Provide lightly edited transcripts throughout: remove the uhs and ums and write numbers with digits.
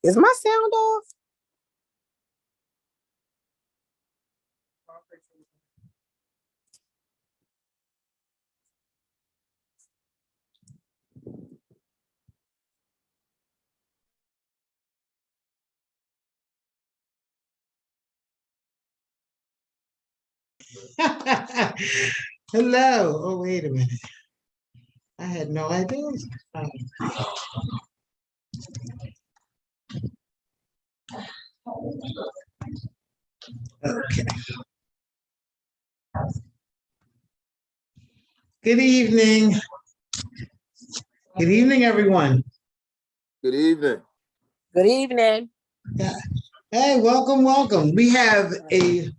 Is my sound off? Hello. Oh, wait a minute. I had no idea. Okay. Good evening. Good evening, everyone. Good evening. Good evening. Yeah. Hey, welcome, welcome. We have a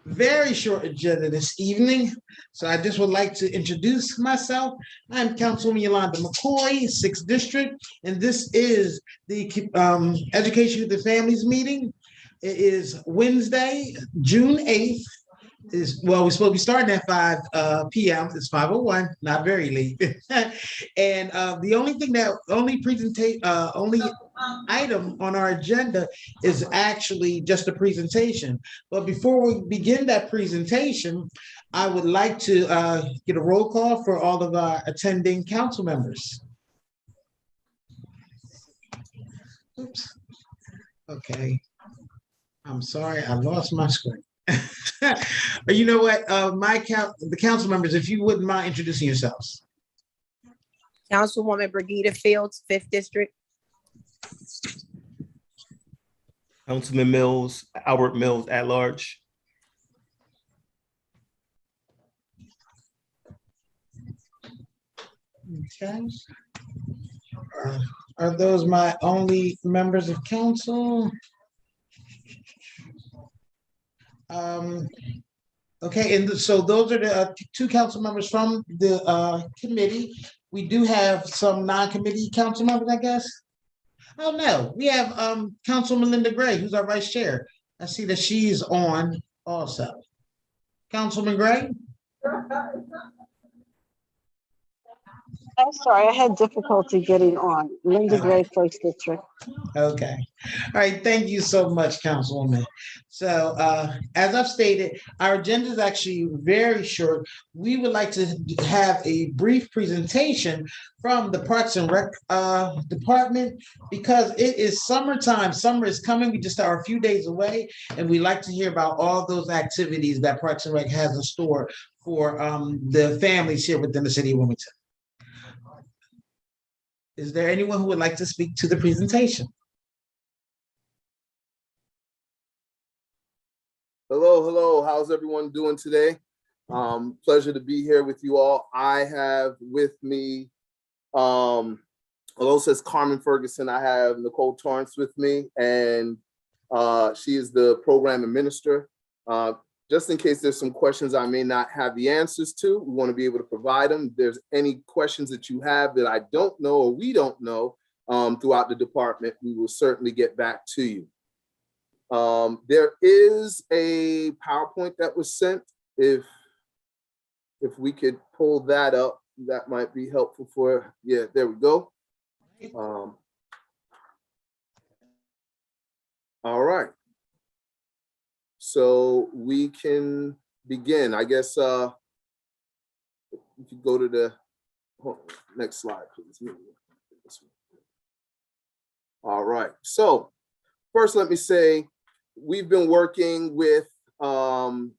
very short agenda this evening, so I just would like to introduce myself. I'm Councilwoman Yolanda McCoy, 6th District, and this is the Education with the Families meeting. It is Wednesday, June 8th. We're supposed to be starting at 5 p.m. It's 5:01, not very late. And the only item on our agenda is actually just a presentation. But before we begin that presentation, I would like to get a roll call for all of our attending council members. Oops. Okay. I'm sorry, I lost my screen. You know what? The council members, if you wouldn't mind introducing yourselves. Councilwoman Brigida Fields, 5th District. Councilman Mills, Albert Mills at large. Okay. Are those my only members of council? Okay, and so those are the two council members from the committee. We do have some non-committee council members, I guess. Oh no, we have Councilwoman Linda Gray, who's our vice chair. I see that she's on also. Councilman Gray? I'm sorry, I had difficulty getting on. Linda Gray, 1st District. Okay. All right. Thank you so much, Councilwoman. So as I've stated, our agenda is actually very short. We would like to have a brief presentation from the Parks and Rec department because it is summertime. Summer is coming. We just are a few days away, and we like to hear about all those activities that Parks and Rec has in store for the families here within the city of Wilmington. Is there anyone who would like to speak to the presentation? Hello. How's everyone doing today? Pleasure to be here with you all. I have with me, although it says Carmen Ferguson, I have Nicole Torrance with me, and she is the program administrator. Just in case there's some questions I may not have the answers to, we want to be able to provide them. If there's any questions that you have that I don't know or we don't know throughout the department, we will certainly get back to you. There is a PowerPoint that was sent. If we could pull that up, that might be helpful for, yeah, there we go. All right. So we can begin. I guess if you go to the next slide, please. All right. So first, let me say we've been working with the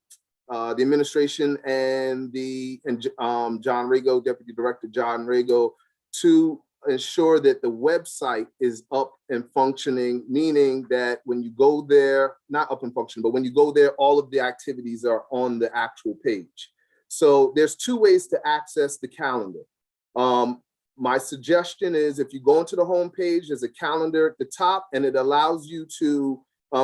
administration and John Rago, Deputy Director John Rago, to ensure that the website is up and functioning, meaning that when you go there, not up and functioning, but when you go there, all of the activities are on the actual page. So there's two ways to access the calendar. My suggestion is if you go into the home page, there's a calendar at the top, and it allows you to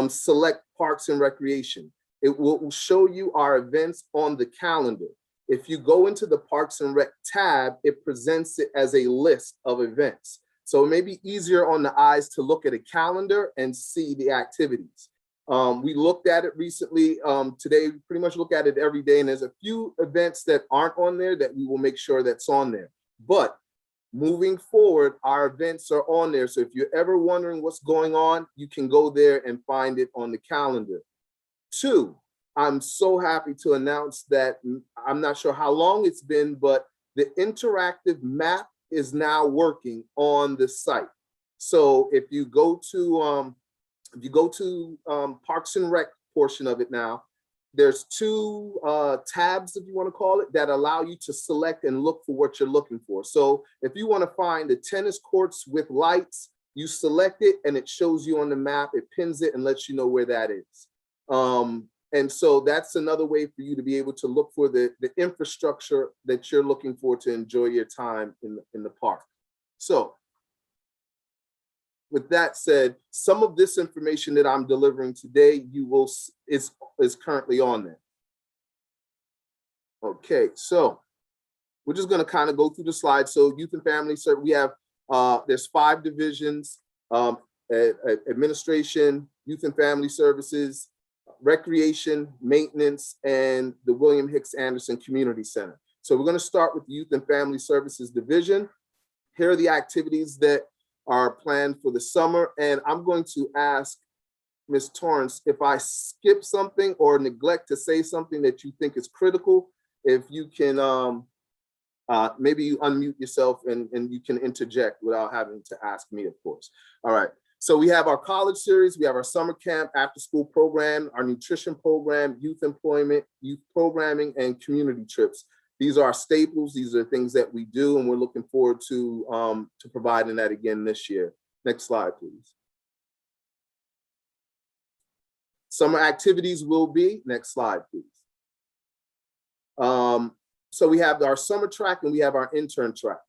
select Parks and Recreation. It will show you our events on the calendar. If you go into the Parks and Rec tab, it presents it as a list of events. So it may be easier on the eyes to look at a calendar and see the activities. We looked at it recently. Today, we pretty much look at it every day, and there's a few events that aren't on there that we will make sure that's on there. But moving forward, our events are on there. So if you're ever wondering what's going on, you can go there and find it on the calendar. 2, I'm so happy to announce that I'm not sure how long it's been, but the interactive map is now working on the site. So if you go to Parks and Rec portion of it now, there's 2 tabs, if you want to call it, that allow you to select and look for what you're looking for. So if you want to find the tennis courts with lights, you select it and it shows you on the map, it pins it and lets you know where that is. And so that's another way for you to be able to look for the infrastructure that you're looking for to enjoy your time in the park. So with that said, some of this information that I'm delivering today, is currently on there. Okay, so we're just going to kind of go through the slides. So youth and family, so we have, there's 5 divisions, administration, youth and family services, recreation, maintenance, and the William Hicks Anderson Community Center. So we're going to start with the Youth and Family Services Division. Here are the activities that are planned for the summer. And I'm going to ask Ms. Torrance, if I skip something or neglect to say something that you think is critical, if you can, maybe you unmute yourself and you can interject without having to ask me, of course. All right. So we have our college series, we have our summer camp, after school program, our nutrition program, youth employment, youth programming, and community trips. These are our staples. These are things that we do, and we're looking forward to providing that again this year. Next slide, please. Summer activities will be, next slide, please. So we have our summer track and we have our intern track.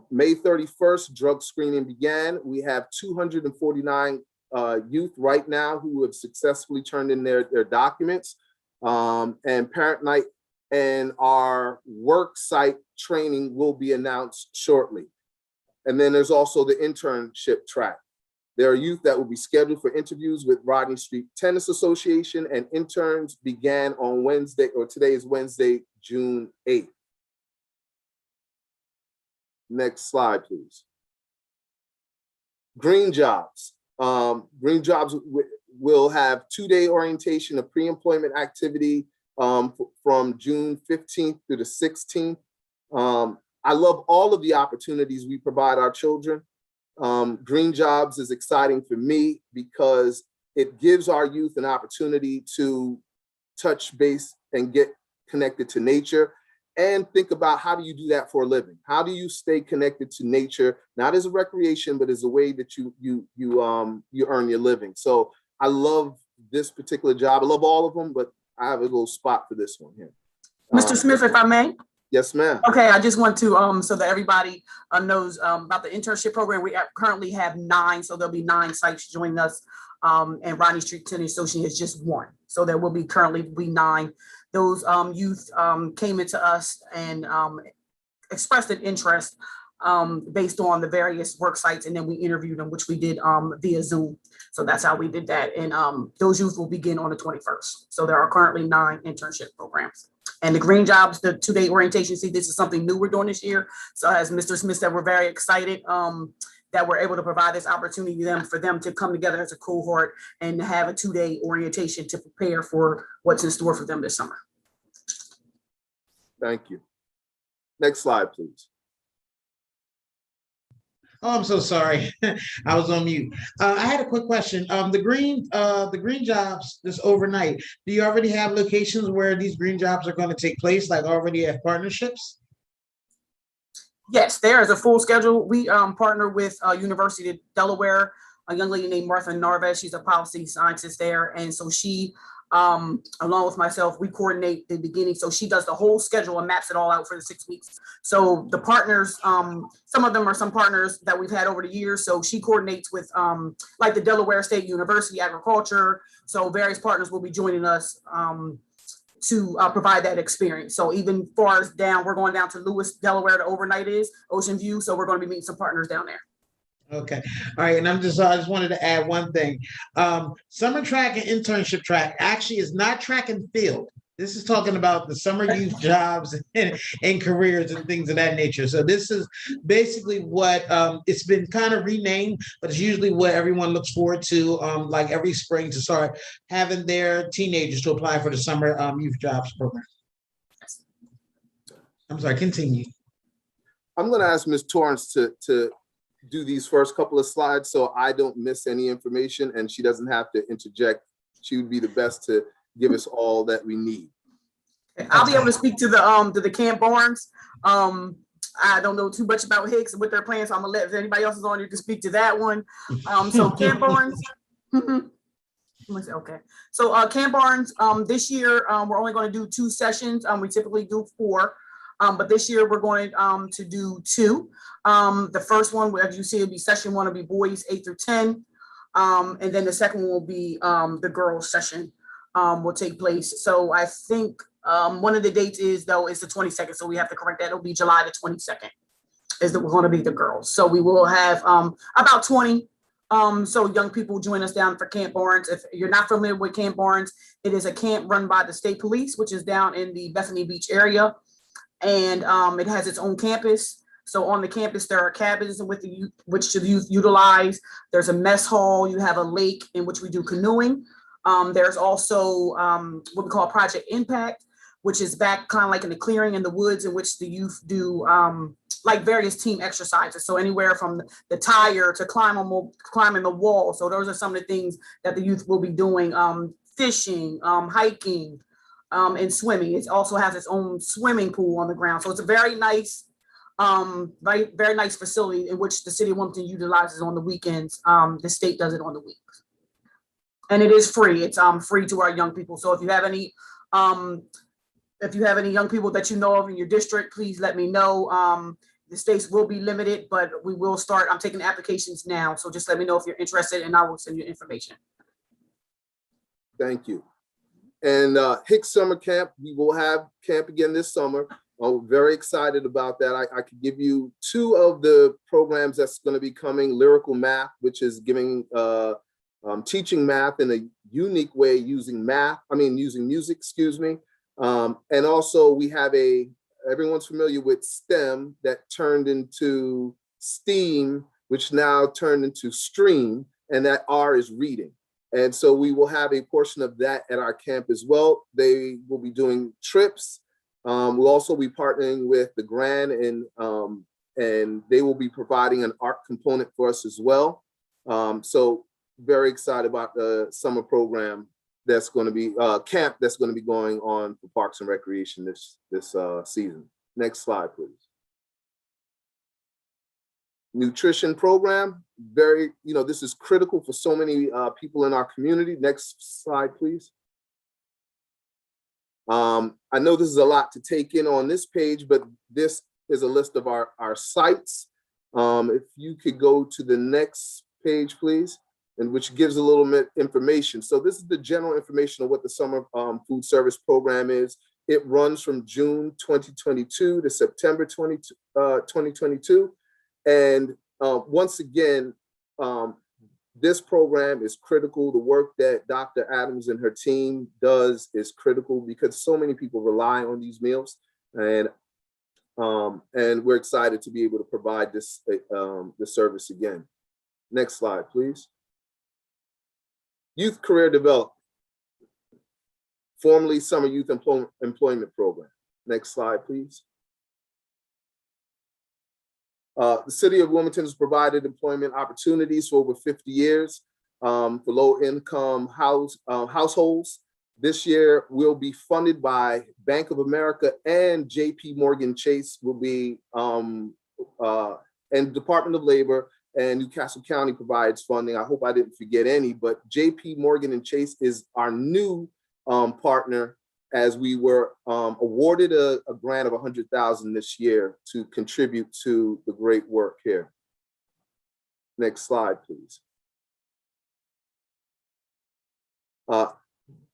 May 31st, drug screening began. We have 249 youth right now who have successfully turned in their documents. And parent night and our work site training will be announced shortly. And then there's also the internship track. There are youth that will be scheduled for interviews with Rodney Street Tennis Association, and interns began on Wednesday, or today is Wednesday, June 8th. Next slide, please. Green Jobs. Green Jobs will have 2-day orientation of pre-employment activity from June 15th through the 16th. I love all of the opportunities we provide our children. Green Jobs is exciting for me because it gives our youth an opportunity to touch base and get connected to nature, and think about, how do you do that for a living? How do you stay connected to nature, not as a recreation, but as a way that you earn your living? So I love this particular job. I love all of them, but I have a little spot for this one here. Mr. Smith, if I may. Yes, ma'am. Okay, I just want to, so that everybody knows about the internship program. We currently have 9, so there'll be 9 sites joining us. And Rodney Street Tennis Association is just 1. So there will be currently be 9. Those youth came into us and expressed an interest based on the various work sites, and then we interviewed them, which we did via Zoom. So that's how we did that. And those youth will begin on the 21st. So there are currently 9 internship programs. And the Green Jobs, the 2-day orientation, see, this is something new we're doing this year. So as Mr. Smith said, we're very excited that we're able to provide this opportunity for them to come together as a cohort and have a 2-day orientation to prepare for what's in store for them this summer. Thank you. Next slide, please. Oh, I'm so sorry. I was on mute. I had a quick question. The green jobs this overnight, do you already have locations where these green jobs are going to take place, like already have partnerships? Yes, there is a full schedule. We partner with University of Delaware, a young lady named Martha Narvez. She's a policy scientist there. And so she, along with myself, we coordinate the beginning. So she does the whole schedule and maps it all out for the 6 weeks. So the partners, some of them are some partners that we've had over the years. So she coordinates with like the Delaware State University Agriculture. So various partners will be joining us to provide that experience. So even far as down, we're going down to Lewis, Delaware, the overnight is Ocean View. So we're going to be meeting some partners down there. Okay. All right. And I just wanted to add one thing. Summer track and internship track actually is not track and field. This is talking about the summer youth jobs and careers and things of that nature. So this is basically what it's been kind of renamed, but it's usually what everyone looks forward to, like every spring, to start having their teenagers to apply for the summer youth jobs program. I'm sorry, continue. I'm going to ask Ms. Torrance to do these first couple of slides so I don't miss any information and she doesn't have to interject. She would be the best to give us all that we need. I'll be able to speak to the Camp Barnes. I don't know too much about Hicks and what they're planning, so I'm gonna let, if anybody else is on, you can speak to that one. So Camp Barnes. Okay, so Camp Barnes, this year we're only going to do 2 sessions. We typically do 4, but this year we're going to do 2. The first one, as you see, will be session 1 will be boys 8 through 10, and then the second one will be the girls session will take place. So I think one of the dates is the 22nd, so we have to correct that. It'll be July the 22nd is going to be the girls. So we will have about 20 so young people join us down for Camp Barnes. If you're not familiar with Camp Barnes, it is a camp run by the state police, which is down in the Bethany Beach area, and it has its own campus. So on the campus, there are cabins with the youth, which the youth utilize. There's a mess hall. You have a lake in which we do canoeing. There's also what we call Project Impact, which is back kind of like in the clearing in the woods, in which the youth do like various team exercises. So anywhere from the tire to climbing the wall. So those are some of the things that the youth will be doing, fishing, hiking, and swimming. It also has its own swimming pool on the ground. So it's a very nice, very nice facility in which the city of Wilmington utilizes on the weekends. The state does it on the weeks. And it is free. It's free to our young people. So if you have any young people that you know of in your district, please let me know. The states will be limited, but we will start. I'm taking applications now. So just let me know if you're interested and I will send you information. Thank you. And Hicks Summer Camp, we will have camp again this summer. I'm very excited about that. I could give you 2 of the programs that's going to be coming. Lyrical Math, which is giving teaching math in a unique way using music, excuse me. And also we have everyone's familiar with STEM that turned into STEAM, which now turned into STREAM, and that R is reading. And so we will have a portion of that at our camp as well. They will be doing trips. We'll also be partnering with the Grand, and they will be providing an art component for us as well. So very excited about the summer program that's going to be camp that's going to be going on for Parks and Recreation this season. Next slide, please. Nutrition program, this is critical for so many people in our community. Next slide, please. I know this is a lot to take in on this page, but this is a list of our sites. If you could go to the next page, please, and which gives a little bit information. So this is the general information of what the summer food service program is. It runs from June 2022 to September 2022. And once again, this program is critical. The work that Dr. Adams and her team does is critical because so many people rely on these meals, and we're excited to be able to provide this service again. Next slide, please. Youth Career Development, formerly Summer Youth Employment Program. Next slide, please. The City of Wilmington has provided employment opportunities for over 50 years for low-income households. This year will be funded by Bank of America, and JP Morgan Chase will be, and Department of Labor and Newcastle County provides funding. I hope I didn't forget any, but JP Morgan and Chase is our new partner, as we were awarded a grant of $100,000 this year to contribute to the great work here. Next slide, please.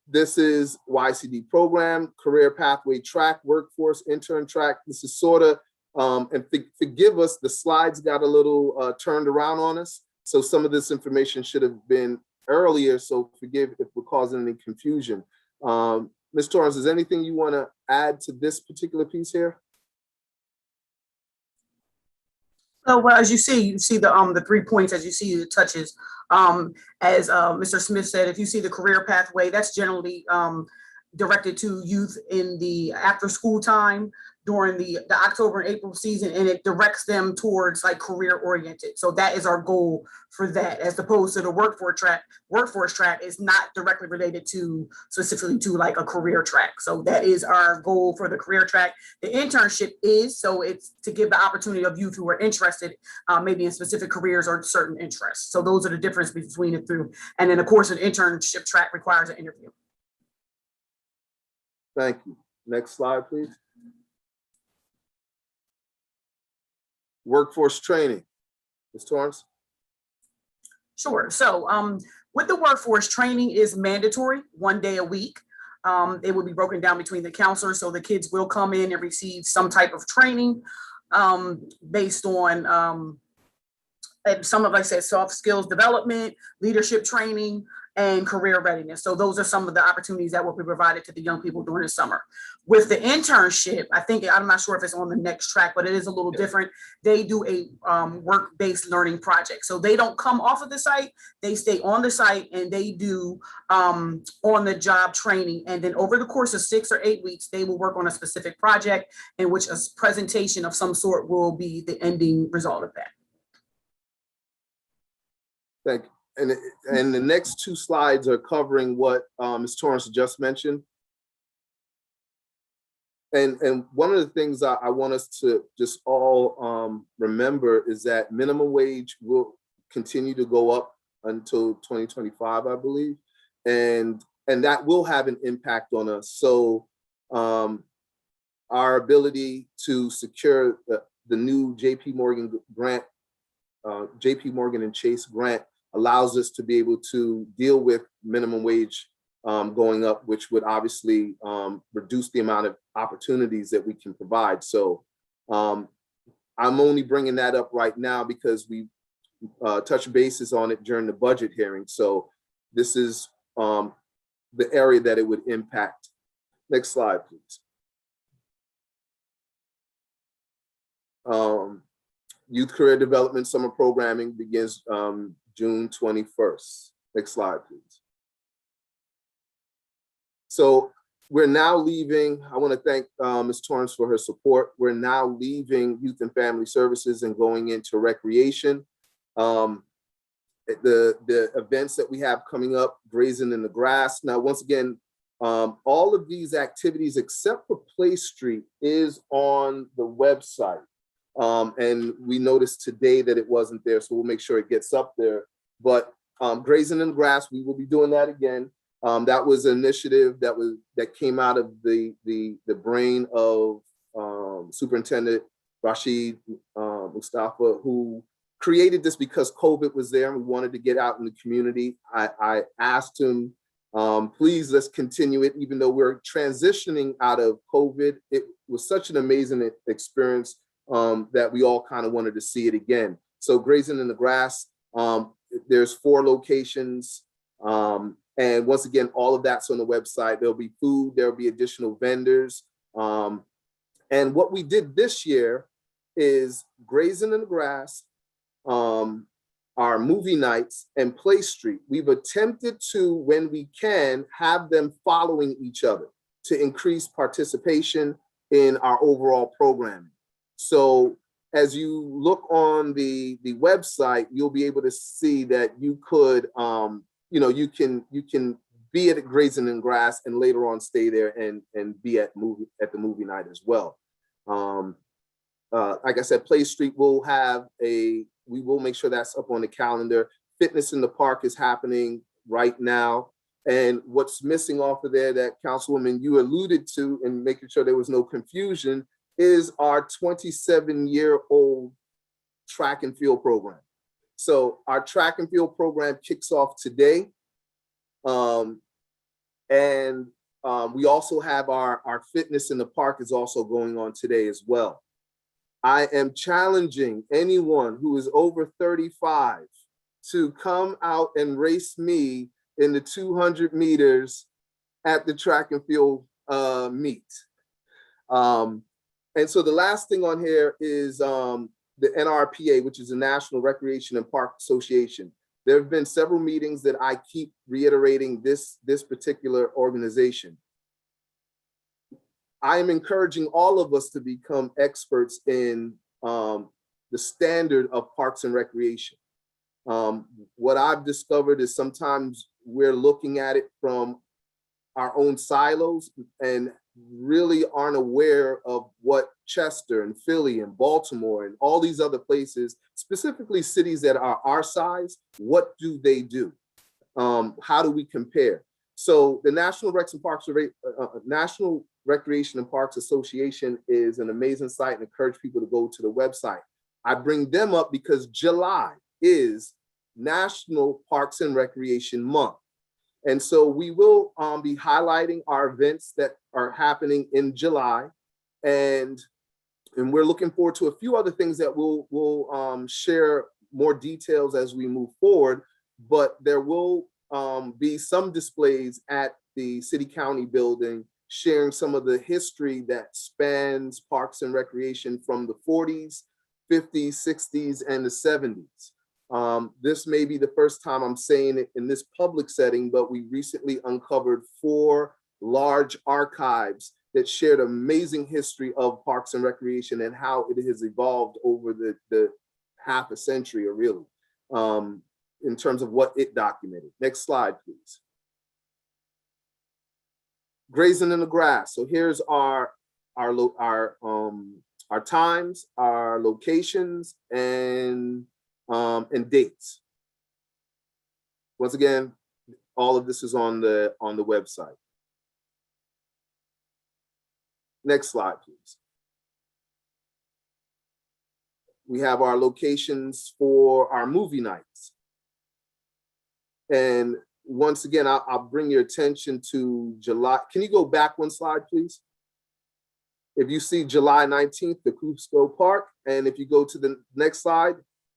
This is YCD program, career pathway track, workforce intern track. This is sort of, and forgive us, the slides got a little turned around on us. So some of this information should have been earlier, so forgive if we're causing any confusion. Ms. Torrance, is there anything you want to add to this particular piece here? So, well, as you see the 3 points, as you see the touches, as Mr. Smith said, if you see the career pathway, that's generally directed to youth in the after school time during the October and April season, and it directs them towards like career oriented. So that is our goal for that, as opposed to the workforce track. Workforce track is not directly related to specifically to like a career track. So that is our goal for the career track. The internship is, so it's to give the opportunity of youth who are interested maybe in specific careers or certain interests. So those are the difference between the two. And then of course an internship track requires an interview. Thank you. Next slide, please. Workforce training. Ms. Torrance? Sure. So with the workforce, training is mandatory 1 day a week. It will be broken down between the counselors. So the kids will come in and receive some type of training based on and some of, like I said, soft skills development, leadership training, and career readiness. So those are some of the opportunities that will be provided to the young people during the summer. With the internship, I'm not sure if it's on the next track, but it is a little different. They do a work-based learning project. So they don't come off of the site, they stay on the site and they do on-the-job training. And then over the course of 6 or 8 weeks, they will work on a specific project in which a presentation of some sort will be the ending result of that. Thank you. And the next 2 slides are covering what Ms. Torrance just mentioned. And one of the things I want us to just all remember is that minimum wage will continue to go up until 2025, I believe. And that will have an impact on us. So our ability to secure the new JP Morgan grant, JP Morgan and Chase grant, allows us to be able to deal with minimum wage going up, which would obviously reduce the amount of opportunities that we can provide. So I'm only bringing that up right now because we touched bases on it during the budget hearing. So this is the area that it would impact. Next slide, please. Youth Career Development Summer Programming begins June 21st. Next slide, please. So we're now leaving, I want to thank Ms. Torrance for her support. We're now leaving Youth and Family Services and going into recreation. The events that we have coming up, Grazing in the Grass. Now, once again, all of these activities except for Play Street is on the website. And we noticed today that it wasn't there, so we'll make sure it gets up there. But Grazing in the Grass, we will be doing that again. That was an initiative that came out of the brain of Superintendent Rashid Mustafa, who created this because COVID was there and we wanted to get out in the community. I asked him, please, let's continue it, even though we're transitioning out of COVID. It was such an amazing experience that we all kind of wanted to see it again. So Grazing in the Grass, there's 4 locations. And once again, all of that's on the website. There'll be food, there'll be additional vendors. And what we did this year is Grazing in the Grass, our movie nights, and Play Street. We've attempted to, when we can, have them following each other to increase participation in our overall programming. So as you look on the website, you'll be able to see that you could, you can be at Grazing in Grass and later on stay there and be at the movie night as well. Like I said, Play Street will have we will make sure that's up on the calendar. Fitness in the Park is happening right now. And what's missing off of there that Councilwoman, you alluded to, and making sure there was no confusion, is our 27-year-old track and field program. So our track and field program kicks off today. We also have our Fitness in the Park is also going on today as well. I am challenging anyone who is over 35 to come out and race me in the 200 meters at the track and field meet. And so the last thing on here is the NRPA, which is the National Recreation and Park Association. There have been several meetings that I keep reiterating this particular organization. I am encouraging all of us to become experts in the standard of parks and recreation. What I've discovered is sometimes we're looking at it from our own silos and really aren't aware of what Chester and Philly and Baltimore and all these other places, specifically cities that are our size, what do they do? How do we compare? So the National National Recreation and Parks Association is an amazing site and encourage people to go to the website. I bring them up because July is National Parks and Recreation Month. And so we will be highlighting our events that are happening in July. And we're looking forward to a few other things that we'll share more details as we move forward. But there will be some displays at the City County building sharing some of the history that spans parks and recreation from the 40s, 50s, 60s, and the 70s. This may be the first time I'm saying it in this public setting, but we recently uncovered 4 large archives that shared amazing history of parks and recreation and how it has evolved over the half a century or really in terms of what it documented. Next slide, please. Grazing in the grass. So here's our times, our locations, and dates. Once again, all of this is on the website. Next slide, please. We have our locations for our movie nights. And once again, I'll bring your attention to July. Can you go back one slide, please? If you see July 19th, the Cusco Park, and if you go to the next slide,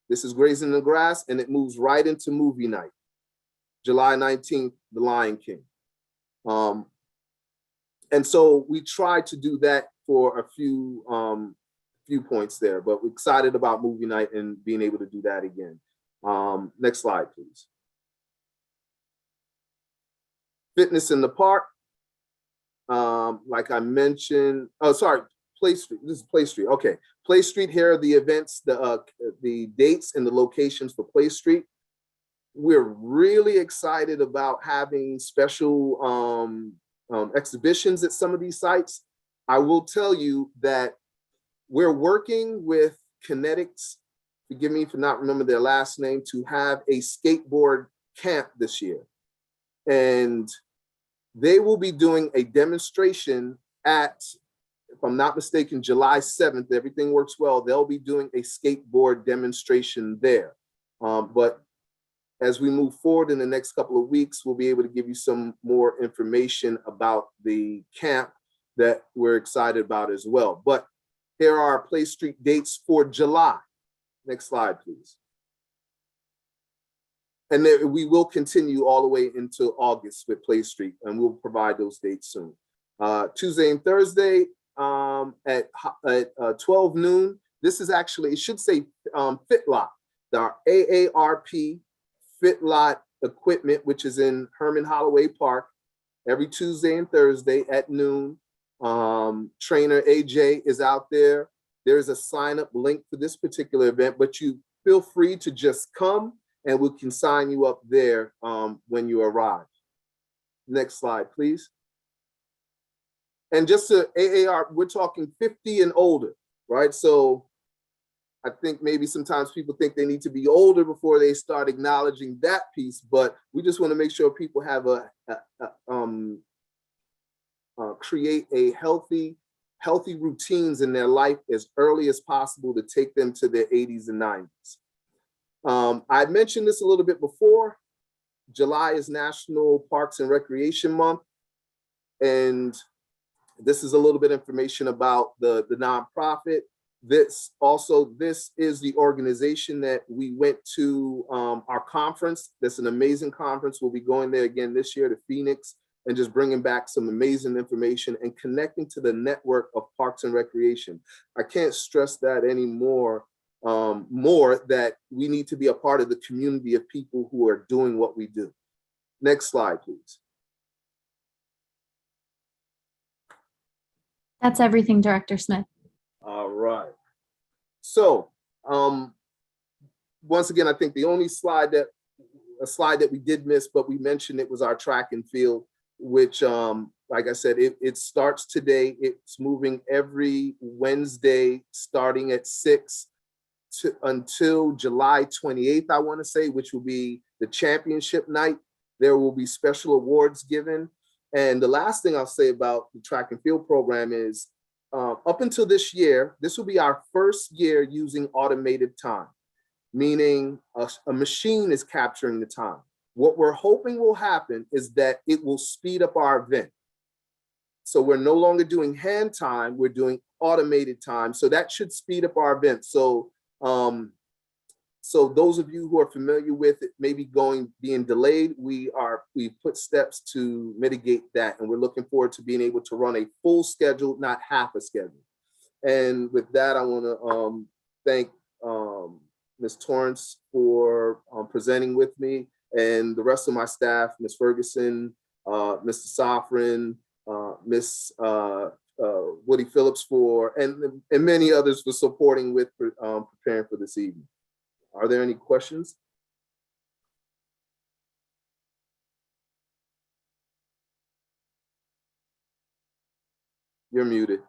this is Grazing in the Grass, and it moves right into movie night. July 19th, The Lion King. And so we tried to do that for a few points there, but we're excited about movie night and being able to do that again. Next slide, please. Fitness in the park. Like I mentioned, Play Street. This is Play Street. Okay, Play Street. Here are the events, the dates and the locations for Play Street. We're really excited about having special exhibitions at some of these sites. I will tell you that we're working with Kinetics, forgive me for not remembering their last name, to have a skateboard camp this year. And they will be doing a demonstration at, if I'm not mistaken, July 7th. Everything works well. They'll be doing a skateboard demonstration there. But as we move forward in the next couple of weeks, we'll be able to give you some more information about the camp that we're excited about as well. But here are our Play Street dates for July. Next slide, please. And then we will continue all the way into August with Play Street, and we'll provide those dates soon. Tuesday and Thursday at 12 noon. This is actually, it should say Fit Lot, our AARP Fit Lot equipment, which is in Herman Holloway Park, every Tuesday and Thursday at noon. Trainer AJ is out there. There's a sign-up link for this particular event, but you feel free to just come and we can sign you up there when you arrive. Next slide, please. And just to AAR, we're talking 50 and older, right? So I think maybe sometimes people think they need to be older before they start acknowledging that piece, but we just want to make sure people have create a healthy routines in their life as early as possible to take them to their 80s and 90s. I mentioned this a little bit before. July is National Parks and Recreation Month. And this is a little bit of information about the nonprofit. This is the organization that we went to our conference. That's an amazing conference. We'll be going there again this year to Phoenix. and just bringing back some amazing information and connecting to the network of Parks and Recreation. I can't stress that anymore, more that we need to be a part of the community of people who are doing what we do. Next slide, please. That's everything, Director Smith. All right. So, once again, I think the only slide that we did miss, but we mentioned it, was our track and field, which, like I said, it starts today. It's moving every Wednesday, starting at 6 until July 28th, I want to say, which will be the championship night. There will be special awards given. And the last thing I'll say about the track and field program is, up until this year, this will be our first year using automated time, meaning a machine is capturing the time. What we're hoping will happen is that it will speed up our event. So we're no longer doing hand time, we're doing automated time. So that should speed up our event. So, so those of you who are familiar with it, maybe being delayed, we've put steps to mitigate that. And we're looking forward to being able to run a full schedule, not half a schedule. And with that, I want to thank Ms. Torrance for presenting with me, and the rest of my staff, Ms. Ferguson, Mr. Safran, Ms. Woody Phillips and many others for supporting with preparing for this evening. Are there any questions? You're muted.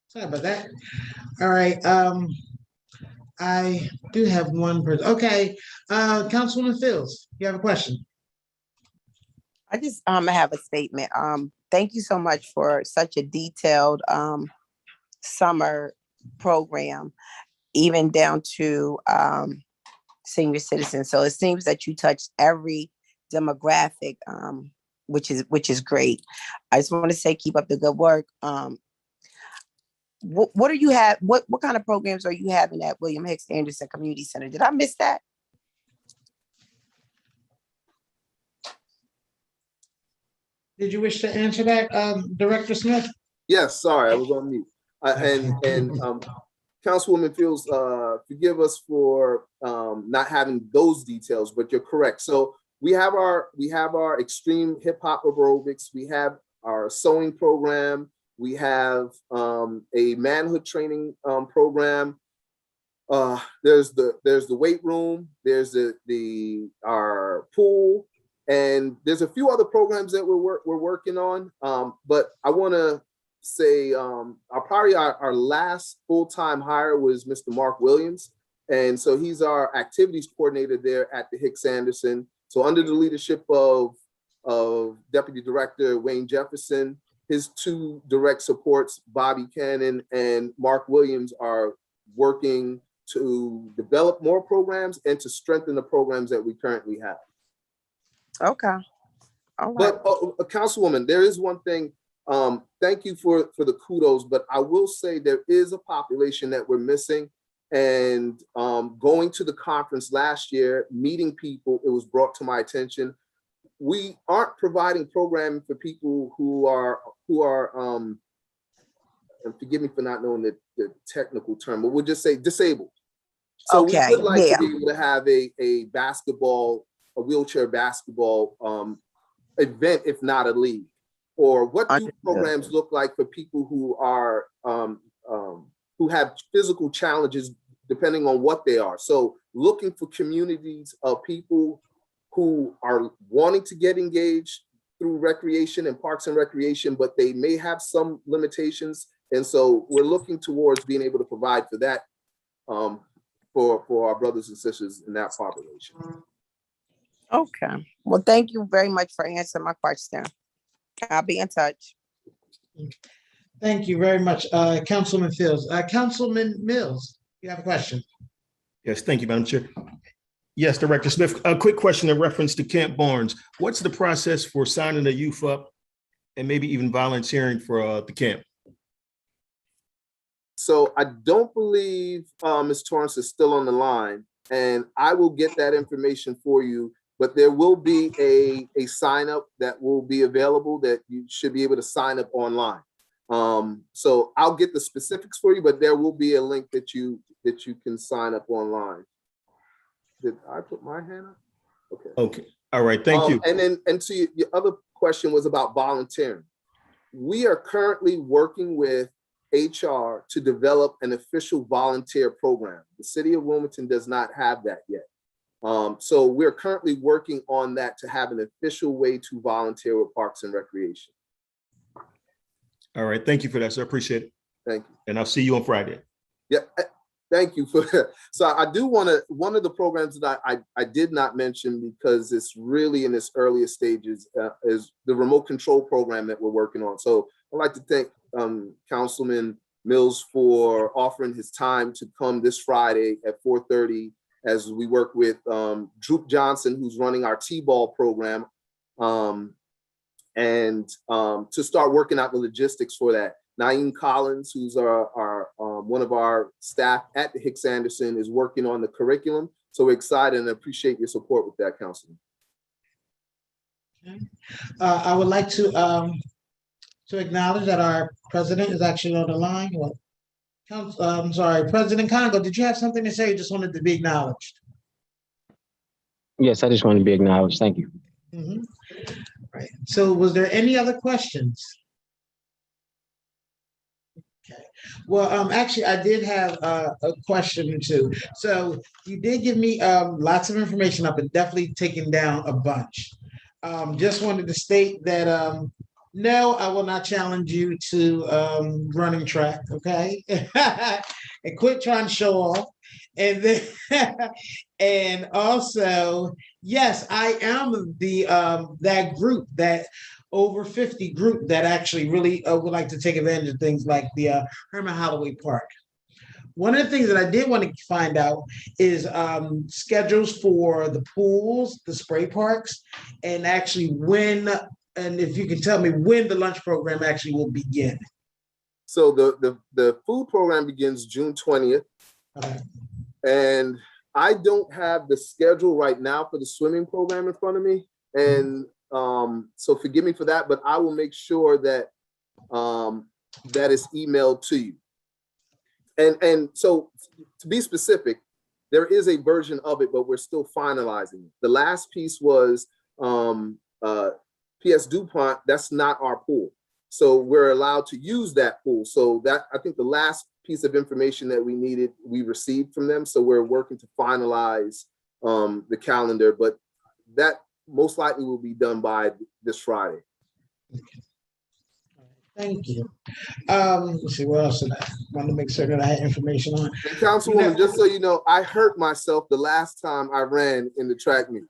Sorry about that. All right. I do have one person. Okay. Councilwoman Fields, you have a question? I just have a statement. Thank you so much for such a detailed summer program, even down to senior citizens. So it seems that you touched every demographic, which is great. I just want to say, keep up the good work. What do you have? What kind of programs are you having at William Hicks Anderson Community Center? Did I miss that? Did you wish to answer that, Director Smith? Yes, sorry, I was on mute. And Councilwoman Fields, forgive us for not having those details, but you're correct. So we have our extreme hip hop aerobics. We have our sewing program. We have a manhood training program. There's the weight room. There's our pool, and there's a few other programs that we're working on. But I want to say our last full-time hire was Mr. Mark Williams, and so he's our activities coordinator there at the Hicks Anderson. So under the leadership of Deputy Director Wayne Jefferson, his two direct supports, Bobby Cannon and Mark Williams, are working to develop more programs and to strengthen the programs that we currently have. Okay. All right. But Councilwoman, there is one thing. Thank you for the kudos, but I will say there is a population that we're missing. And going to the conference last year, meeting people, it was brought to my attention. We aren't providing programming for people who are and forgive me for not knowing the technical term, but we'll just say disabled. So Okay, we would like yeah. to be able to have a wheelchair basketball event, if not a league. Or what do programs look like for people who are who have physical challenges, depending on what they are. So looking for communities of people who are wanting to get engaged through recreation and parks and recreation, but they may have some limitations. And so we're looking towards being able to provide for that for our brothers and sisters in that population. Okay. Well, thank you very much for answering my question. I'll be in touch. Thank you very much, Councilman Fields. Councilman Mills, you have a question? Yes, thank you, Madam Chair. Yes, Director Smith, a quick question in reference to Camp Barnes. What's the process for signing the youth up and maybe even volunteering for the camp? So I don't believe Ms. Torrance is still on the line, and I will get that information for you. but there will be a sign up that will be available that you should be able to sign up online. So I'll get the specifics for you, but there will be a link that you can sign up online. Did I put my hand up? Okay. Okay. All right. Thank you. And then, and so your other question was about volunteering. We are currently working with HR to develop an official volunteer program. The city of Wilmington does not have that yet. So we're currently working on that to have an official way to volunteer with Parks and Recreation. All right. Thank you for that, sir. Appreciate it. Thank you. And I'll see you on Friday. Yeah. Thank you for that. So I do want to, one of the programs that I did not mention because it's really in its earliest stages is the remote control program that we're working on. So I'd like to thank Councilman Mills for offering his time to come this Friday at 4:30 as we work with Droop Johnson, who's running our T-ball program, and to start working out the logistics for that. Naeem Collins, who's our one of our staff at the Hicks Anderson, is working on the curriculum. So we're excited and appreciate your support with that, Councilman. Okay. I would like to acknowledge that our president is actually on the line. Well, I'm sorry, President Congo, did you have something to say? You just wanted to be acknowledged. Yes, I just want to be acknowledged. Thank you. Mm-hmm. Right. So was there any other questions? Okay. Well, actually, I did have a question or two. So you did give me lots of information. I've been definitely taking down a bunch. Just wanted to state that no, I will not challenge you to running track, okay? And quit trying to show off. And then, and also, yes, I am the that group, that over 50 group that actually really would like to take advantage of things like the Herman Holloway Park. One of the things that I did want to find out is schedules for the pools, the spray parks, and actually when, and if you can tell me when the lunch program actually will begin. So the food program begins June 20th. Okay. And I don't have the schedule right now for the swimming program in front of me. And so forgive me for that, but I will make sure that that is emailed to you. And so to be specific, there is a version of it, but we're still finalizing it. The last piece was PS DuPont, that's not our pool. So we're allowed to use that pool. So that, I think the last piece of information that we needed, we received from them. So we're working to finalize the calendar, but that most likely will be done by this Friday. Thank you. Let's see, what else did I want to make sure that I had information on? And Councilwoman, just so you know, I hurt myself the last time I ran in the track meet.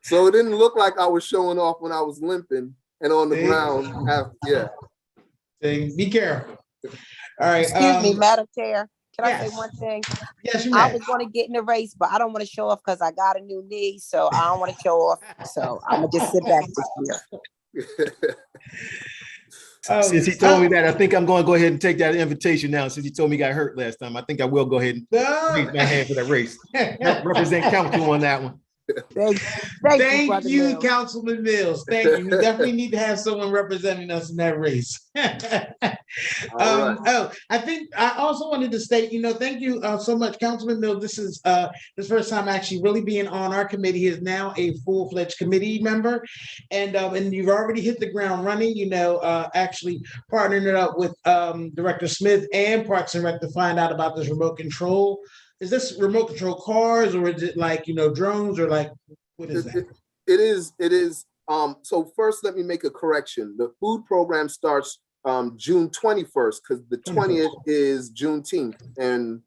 So it didn't look like I was showing off when I was limping and on the ground. Yeah. Be careful. All right. Excuse me, Madam Chair. Can I yes. say one thing? Yes, you may. I was going to get in the race, but I don't want to show off because I got a new knee, so I don't want to show off. So I'm gonna just sit back this year. Since he told me that, I think I'm going to go ahead and take that invitation now. Since he told me he got hurt last time, I think I will go ahead and raise my hand for that race. Represent council on that one. Thank you, Councilman Mills. Thank you. We definitely need to have someone representing us in that race. Oh, I think I also wanted to state, thank you so much, Councilman Mills. This is the first time actually really being on our committee. He is now a full-fledged committee member, and you've already hit the ground running. Actually partnering it up with Director Smith and Parks and Rec to find out about this remote control. Is this remote control cars, or is it like, drones, or like, what is that? It is. So first, let me make a correction. The food program starts June 21st because the 20th is Juneteenth and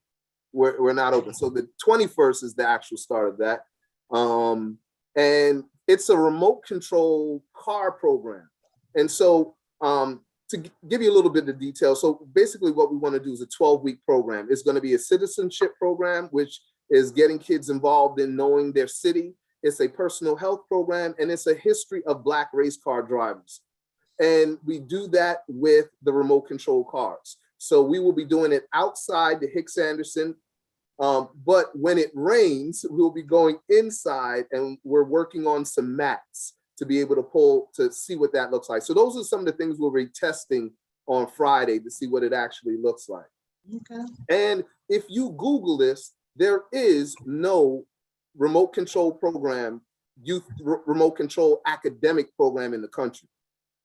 we're not open. So the 21st is the actual start of that. And it's a remote control car program. And so to give you a little bit of detail, so basically what we want to do is a 12-week program. It's going to be a citizenship program, which is getting kids involved in knowing their city. It's a personal health program, and it's a history of Black race car drivers. And we do that with the remote control cars. So we will be doing it outside the Hicks Anderson But when it rains, we'll be going inside and we're working on some mats to be able to pull to see what that looks like. So those are some of the things we'll be testing on Friday to see what it actually looks like. Okay. And if you Google this, there is no remote control program, youth remote control academic program in the country.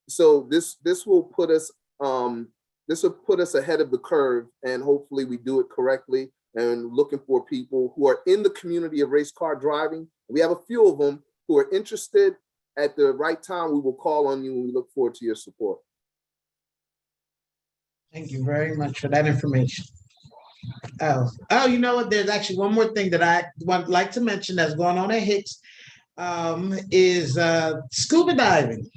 So this will put us ahead of the curve, and hopefully we do it correctly. And looking for people who are in the community of race car driving. We have a few of them who are interested. At the right time, we will call on you, and we look forward to your support. Thank you very much for that information. Oh, you know what? There's actually one more thing that I would like to mention that's going on at Hicks, is scuba diving.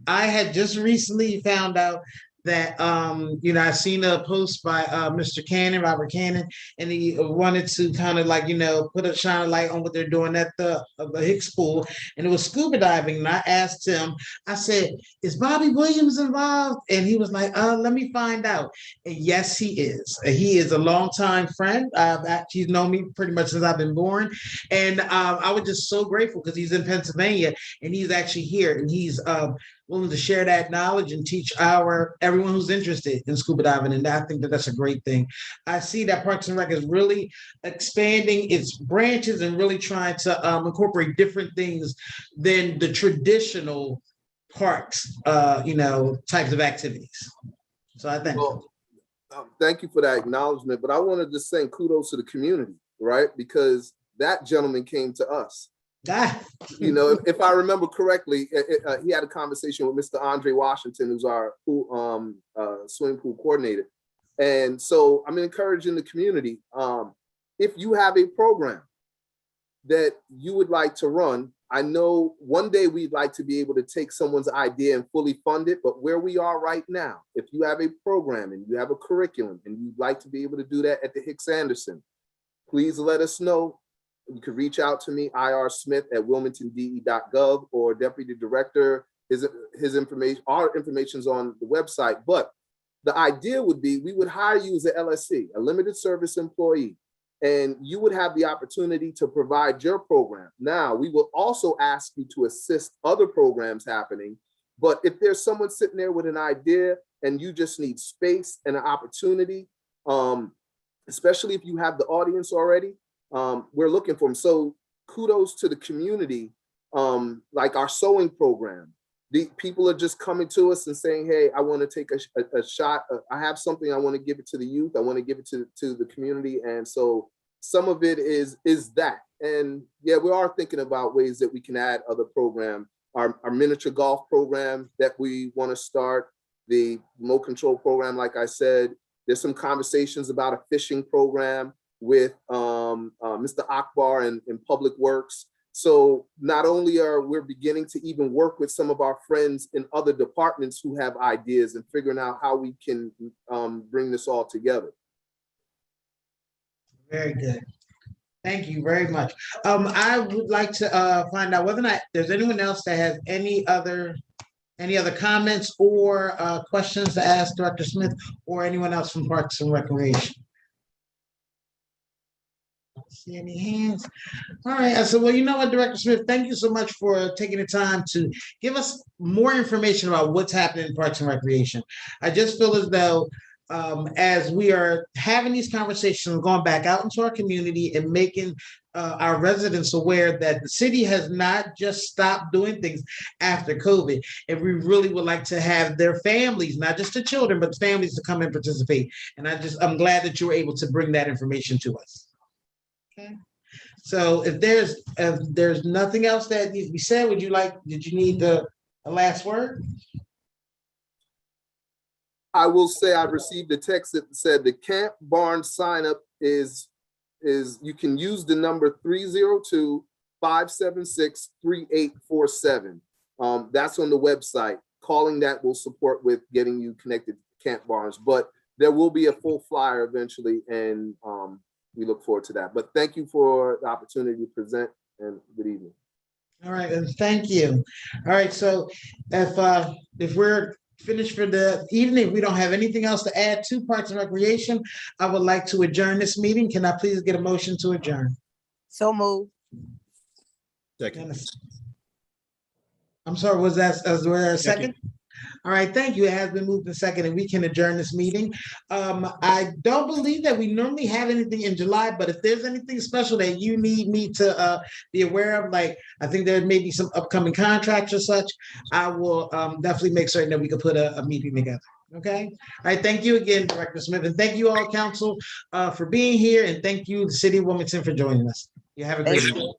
I had just recently found out that I seen a post by Mr. Cannon, Robert Cannon, and he wanted to kind of like, put a shine light on what they're doing at the Hicks pool, and it was scuba diving. And I asked him, I said, is Bobby Williams involved? And he was like, let me find out. And yes, he is. He is a longtime friend. He's known me pretty much since I've been born. And I was just so grateful because he's in Pennsylvania and he's actually here, and he's willing to share that knowledge and teach everyone who's interested in scuba diving. And I think that that's a great thing. I see that Parks and Rec is really expanding its branches and really trying to incorporate different things than the traditional parks, types of activities. So I think. Well, thank you for that acknowledgement, but I wanted to say kudos to the community, right? Because that gentleman came to us. If I remember correctly, he had a conversation with Mr. Andre Washington, who's our swimming pool coordinator. And so I'm encouraging the community, if you have a program that you would like to run, I know one day we'd like to be able to take someone's idea and fully fund it, but where we are right now, if you have a program and you have a curriculum and you'd like to be able to do that at the Hicks Anderson, please let us know. You can reach out to me, ir.smith@wilmingtonde.gov, or Deputy Director. His information, our information's on the website. But the idea would be we would hire you as an LSC, a limited service employee, and you would have the opportunity to provide your program. Now, we will also ask you to assist other programs happening. But if there's someone sitting there with an idea and you just need space and an opportunity, especially if you have the audience already, we're looking for them. So kudos to the community, like our sewing program. The people are just coming to us and saying, hey, I want to take a shot. I have something, I want to give it to the youth. I want to give it to the community. And so some of it is that. And yeah, we are thinking about ways that we can add other programs. Our miniature golf program that we want to start, the remote control program, like I said. There's some conversations about a fishing program with Mr. Akbar in Public Works. So not only are we beginning to even work with some of our friends in other departments who have ideas and figuring out how we can bring this all together. Very good. Thank you very much. I would like to find out whether or not there's anyone else that has any other comments or questions to ask Dr. Smith or anyone else from Parks and Recreation. See any hands? All right. I said, well, you know what, Director Smith, thank you so much for taking the time to give us more information about what's happening in Parks and Recreation. I just feel as though as we are having these conversations, going back out into our community and making our residents aware that the city has not just stopped doing things after COVID. And we really would like to have their families, not just the children, but the families to come and participate. And I'm glad that you were able to bring that information to us. Okay. So if there's nothing else that needs to be said, did you need a last word? I will say I received a text that said the Camp Barnes sign up is you can use the number 302-576-3847. That's on the website. Calling that will support with getting you connected to Camp Barnes, but there will be a full flyer eventually, and we look forward to that. But thank you for the opportunity to present, and good evening. All right, and thank you. All right, so if we're finished for the evening. We don't have anything else to add to Parks and Recreation. I would like to adjourn this meeting. Can I please get a motion to adjourn? So move. Second. I'm sorry, was there a second? All right, thank you. It has been moved to second, and we can adjourn this meeting. I don't believe that we normally have anything in July, but if there's anything special that you need me to be aware of, like I think there may be some upcoming contracts or such, I will definitely make certain that we can put a meeting together. Okay. All right. Thank you again, Director Smith, and thank you all, council, for being here, and thank you, the City of Wilmington, for joining us. You have a great Thank day. you.